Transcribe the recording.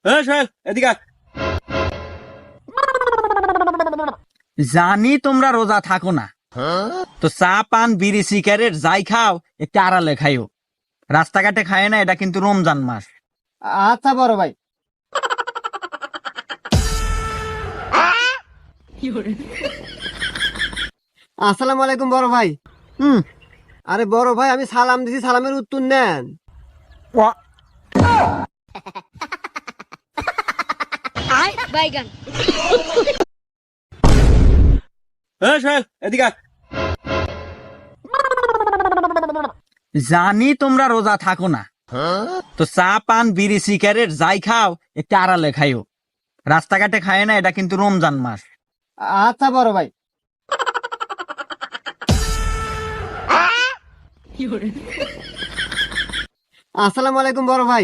সোহেল এদিকে আয়। জানি তোমরা রোজা থাকো না, তো চা পান বিড়ি সিগারেট যাই খাও একটু আড়ালে খাইও। রাস্তাঘাটে খায় না, এটা কিন্তু রমজান মাস। আচ্ছা বড় ভাই। আসসালামু আলাইকুম বড় ভাই। হুম। আরে বড় ভাই, আমি সালাম দিছি, সালামের উত্তর নেন। বাইগান। সোহেল এদিকে আয়। জানি তোমরা রোজা থাকো না, তো চা পান বিড়ি সিগারেট যাই খাও একটু আড়ালে খাইও। রাস্তাঘাটে খায় না, এটা কিন্তু রমজান মাস। আচ্ছা বড় ভাই। আসসালামু আলাইকুম বড় ভাই।